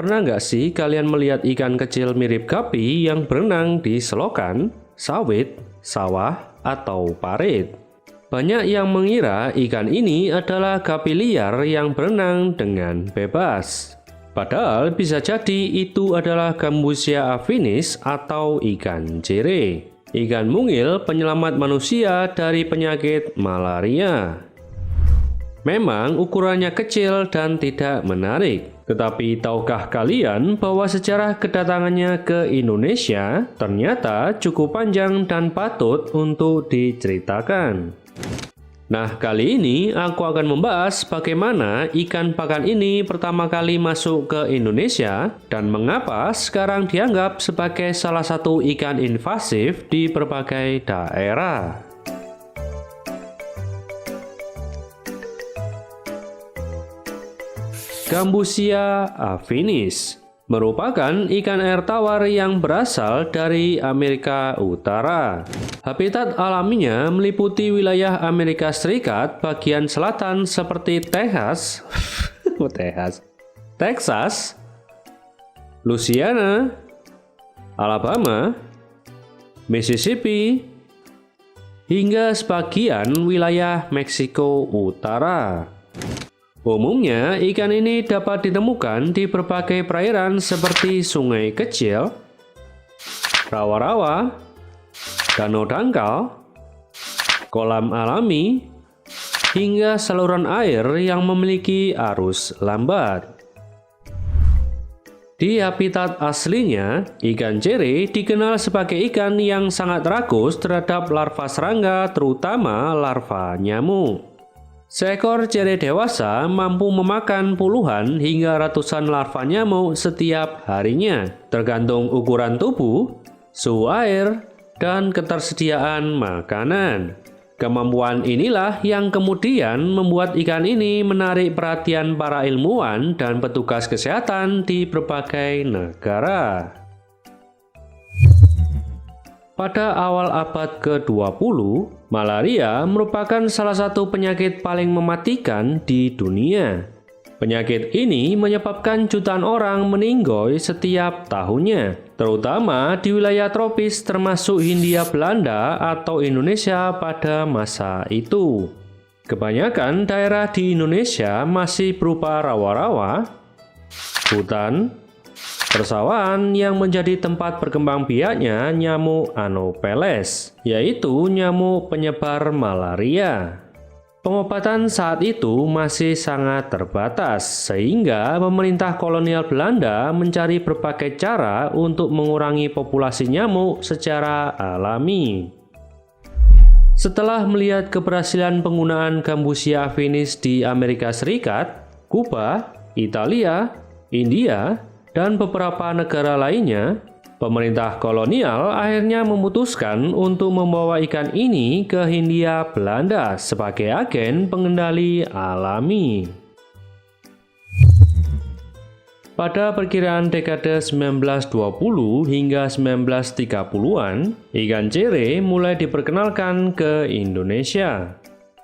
Pernah nggak sih kalian melihat ikan kecil mirip gapi yang berenang di selokan, sawit, sawah, atau parit? Banyak yang mengira ikan ini adalah gapi liar yang berenang dengan bebas. Padahal bisa jadi itu adalah Gambusia affinis atau ikan cere. Ikan mungil penyelamat manusia dari penyakit malaria. Memang ukurannya kecil dan tidak menarik. Tetapi tahukah kalian bahwa sejarah kedatangannya ke Indonesia ternyata cukup panjang dan patut untuk diceritakan. Nah, kali ini aku akan membahas bagaimana ikan pakan ini pertama kali masuk ke Indonesia dan mengapa sekarang dianggap sebagai salah satu ikan invasif di berbagai daerah. Gambusia affinis merupakan ikan air tawar yang berasal dari Amerika Utara. Habitat alaminya meliputi wilayah Amerika Serikat bagian selatan seperti Texas, Texas, Louisiana, Alabama, Mississippi, hingga sebagian wilayah Meksiko Utara. Umumnya, ikan ini dapat ditemukan di berbagai perairan seperti sungai kecil, rawa-rawa, danau dangkal, kolam alami, hingga saluran air yang memiliki arus lambat. Di habitat aslinya, ikan cere dikenal sebagai ikan yang sangat rakus terhadap larva serangga, terutama larva nyamuk. Seekor cere dewasa mampu memakan puluhan hingga ratusan larva nyamuk setiap harinya, tergantung ukuran tubuh, suhu air, dan ketersediaan makanan. Kemampuan inilah yang kemudian membuat ikan ini menarik perhatian para ilmuwan dan petugas kesehatan di berbagai negara. Pada awal abad ke-20, malaria merupakan salah satu penyakit paling mematikan di dunia. Penyakit ini menyebabkan jutaan orang meninggoy setiap tahunnya, terutama di wilayah tropis termasuk Hindia Belanda atau Indonesia pada masa itu. Kebanyakan daerah di Indonesia masih berupa rawa-rawa, hutan, persawahan yang menjadi tempat berkembang biaknya nyamuk Anopheles, yaitu nyamuk penyebar malaria. Pengobatan saat itu masih sangat terbatas, sehingga pemerintah kolonial Belanda mencari berbagai cara untuk mengurangi populasi nyamuk secara alami. Setelah melihat keberhasilan penggunaan Gambusia affinis di Amerika Serikat, Kuba, Italia, India, dan beberapa negara lainnya, pemerintah kolonial akhirnya memutuskan untuk membawa ikan ini ke Hindia Belanda sebagai agen pengendali alami. Pada perkiraan dekade 1920 hingga 1930-an, ikan cere mulai diperkenalkan ke Indonesia.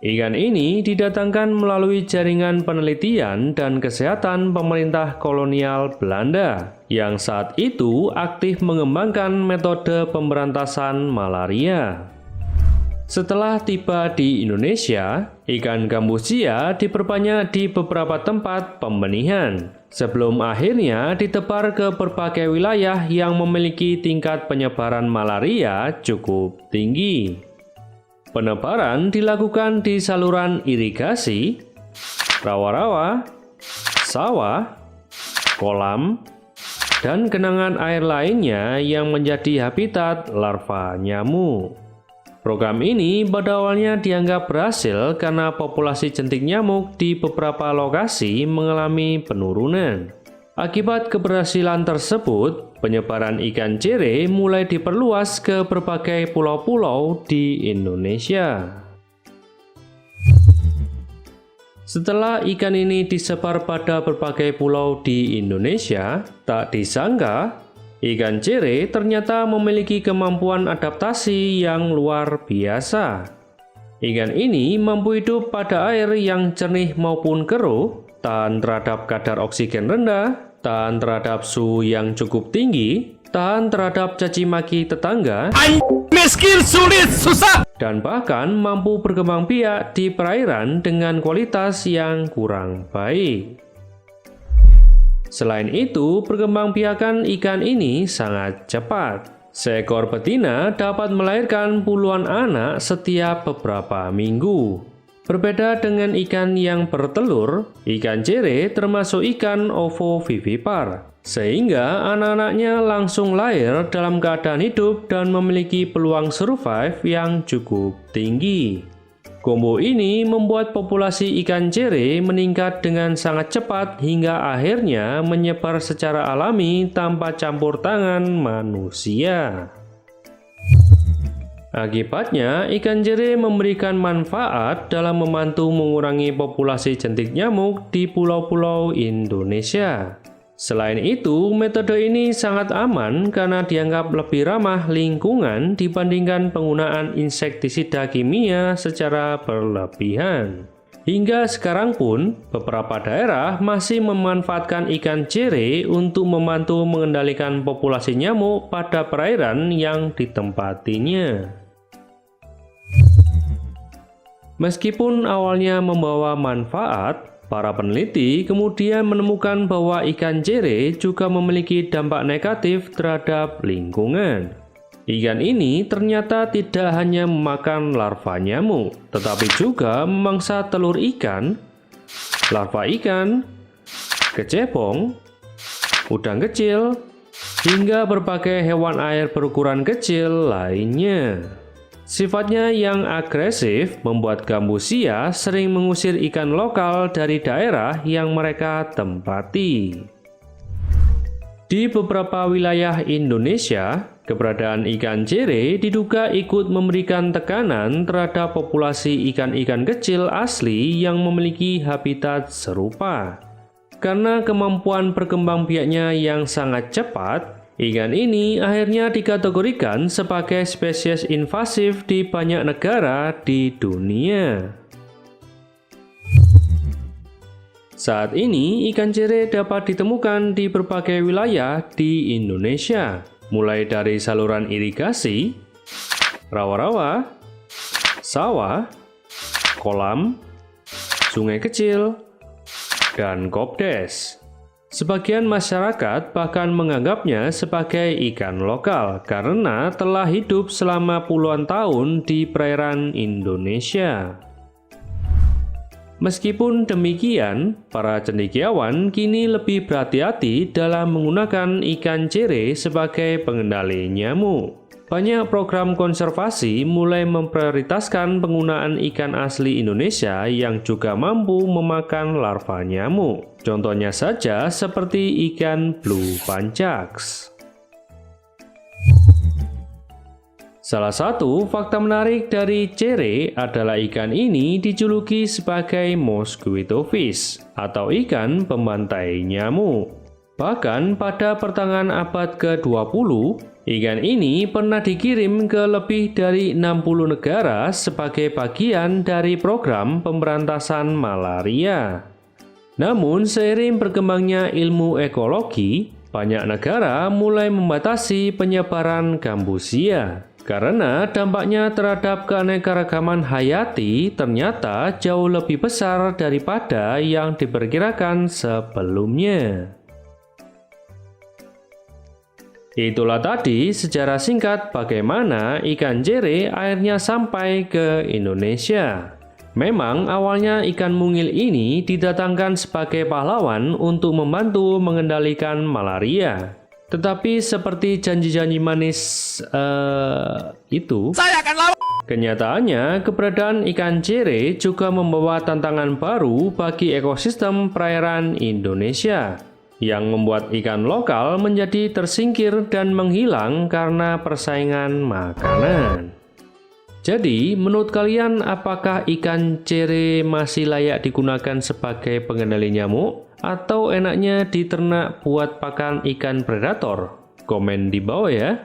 Ikan ini didatangkan melalui jaringan penelitian dan kesehatan pemerintah kolonial Belanda yang saat itu aktif mengembangkan metode pemberantasan malaria. Setelah tiba di Indonesia, ikan Gambusia diperbanyak di beberapa tempat pembenihan, sebelum akhirnya ditebar ke berbagai wilayah yang memiliki tingkat penyebaran malaria cukup tinggi. Penebaran dilakukan di saluran irigasi, rawa-rawa, sawah, kolam, dan genangan air lainnya yang menjadi habitat larva nyamuk. Program ini pada awalnya dianggap berhasil karena populasi jentik nyamuk di beberapa lokasi mengalami penurunan. Akibat keberhasilan tersebut, penyebaran ikan cere mulai diperluas ke berbagai pulau-pulau di Indonesia. Setelah ikan ini disebar pada berbagai pulau di Indonesia, tak disangka ikan cere ternyata memiliki kemampuan adaptasi yang luar biasa. Ikan ini mampu hidup pada air yang jernih maupun keruh, tahan terhadap kadar oksigen rendah, tahan terhadap suhu yang cukup tinggi, tahan terhadap caci maki tetangga, miskin, sulit, susah, dan bahkan mampu berkembang biak di perairan dengan kualitas yang kurang baik. Selain itu, perkembangbiakan ikan ini sangat cepat. Seekor betina dapat melahirkan puluhan anak setiap beberapa minggu. Berbeda dengan ikan yang bertelur, ikan cere termasuk ikan ovovivipar, sehingga anak-anaknya langsung lahir dalam keadaan hidup dan memiliki peluang survive yang cukup tinggi. Kombo ini membuat populasi ikan cere meningkat dengan sangat cepat hingga akhirnya menyebar secara alami tanpa campur tangan manusia. Akibatnya, ikan cere memberikan manfaat dalam membantu mengurangi populasi jentik nyamuk di pulau-pulau Indonesia. Selain itu, metode ini sangat aman karena dianggap lebih ramah lingkungan dibandingkan penggunaan insektisida kimia secara berlebihan. Hingga sekarang pun, beberapa daerah masih memanfaatkan ikan cere untuk membantu mengendalikan populasi nyamuk pada perairan yang ditempatinya. Meskipun awalnya membawa manfaat, para peneliti kemudian menemukan bahwa ikan cere juga memiliki dampak negatif terhadap lingkungan. Ikan ini ternyata tidak hanya memakan larva nyamuk, tetapi juga memangsa telur ikan, larva ikan, kecebong, udang kecil, hingga berbagai hewan air berukuran kecil lainnya. Sifatnya yang agresif membuat gambusia sering mengusir ikan lokal dari daerah yang mereka tempati. Di beberapa wilayah Indonesia, keberadaan ikan cere diduga ikut memberikan tekanan terhadap populasi ikan-ikan kecil asli yang memiliki habitat serupa. Karena kemampuan berkembangbiaknya yang sangat cepat, ikan ini akhirnya dikategorikan sebagai spesies invasif di banyak negara di dunia. Saat ini, ikan cere dapat ditemukan di berbagai wilayah di Indonesia, mulai dari saluran irigasi, rawa-rawa, sawah, kolam, sungai kecil, dan kopdes. Sebagian masyarakat bahkan menganggapnya sebagai ikan lokal karena telah hidup selama puluhan tahun di perairan Indonesia. Meskipun demikian, para cendekiawan kini lebih berhati-hati dalam menggunakan ikan cere sebagai pengendali nyamuk. Banyak program konservasi mulai memprioritaskan penggunaan ikan asli Indonesia yang juga mampu memakan larva nyamuk. Contohnya saja seperti ikan blue pancax. Salah satu fakta menarik dari cere adalah ikan ini dijuluki sebagai mosquito fish atau ikan pembantai nyamuk. Bahkan pada pertengahan abad ke-20, ikan ini pernah dikirim ke lebih dari 60 negara sebagai bagian dari program pemberantasan malaria. Namun, seiring berkembangnya ilmu ekologi, banyak negara mulai membatasi penyebaran gambusia. Karena dampaknya terhadap keanekaragaman hayati ternyata jauh lebih besar daripada yang diperkirakan sebelumnya. Itulah tadi sejarah singkat bagaimana ikan cere akhirnya sampai ke Indonesia. Memang awalnya ikan mungil ini didatangkan sebagai pahlawan untuk membantu mengendalikan malaria. Tetapi seperti janji-janji manis itu, kenyataannya keberadaan ikan cere juga membawa tantangan baru bagi ekosistem perairan Indonesia, yang membuat ikan lokal menjadi tersingkir dan menghilang karena persaingan makanan. Jadi, menurut kalian apakah ikan cere masih layak digunakan sebagai pengendali nyamuk? Atau enaknya diternak buat pakan ikan predator? Komen di bawah ya.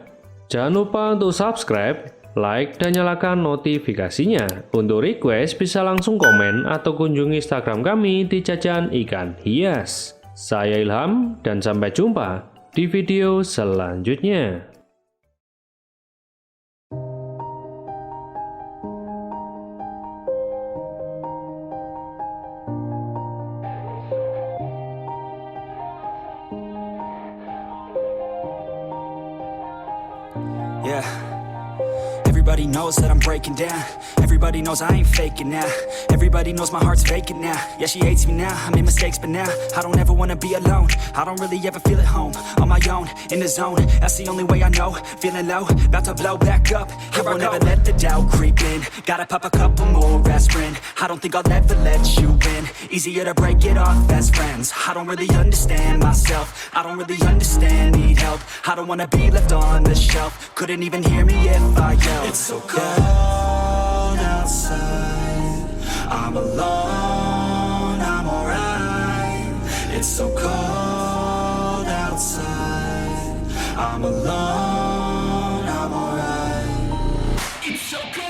Jangan lupa untuk subscribe, like, dan nyalakan notifikasinya. Untuk request bisa langsung komen atau kunjungi Instagram kami di Jajan Ikan Hias. Saya Ilham dan sampai jumpa di video selanjutnya. Yeah. Everybody knows that I'm breaking down. Everybody knows I ain't faking now. Everybody knows my heart's vacant now. Yeah, she hates me now. I made mistakes, but now I don't ever wanna be alone. I don't really ever feel at home. On my own, in the zone. That's the only way I know. Feeling low, about to blow back up. Here I won't ever let the doubt creep in. Gotta pop a couple more aspirin. I don't think I'll ever let you in. Easier to break it off best friends. I don't really understand myself. I don't really understand, need help. I don't wanna be left on the shelf. Couldn't even hear me if I yelled. It's so cold outside. I'm alone, I'm alright. It's so cold outside. I'm alone, I'm alright. It's so cold.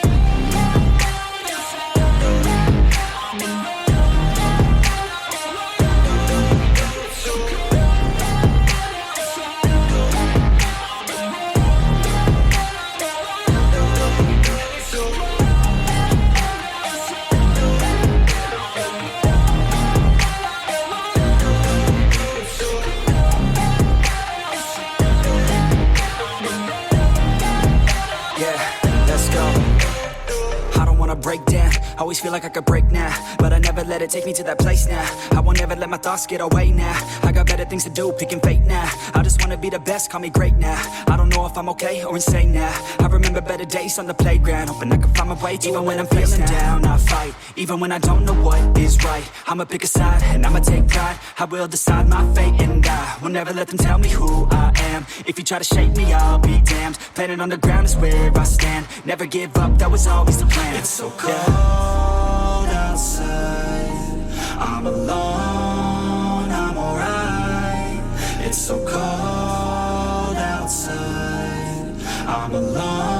Break down, always feel like I could break now, but I never let it take me to that place now. I won't ever let my thoughts get away now. I got better things to do, picking fate now. I just wanna be the best, call me great now. I don't know if I'm okay or insane now. I remember better days on the playground, hoping I can find my way to even when I'm feeling down. I fight, even when I don't know what is right. I'ma pick a side, and I'ma take pride. I will decide my fate, and I will never let them tell me who I am. If you try to shake me, I'll be damned. Planet on the ground is where I stand. Never give up, that was always the plan. It's so cold outside. I'm alone, I'm alright. It's so cold outside. I'm alone.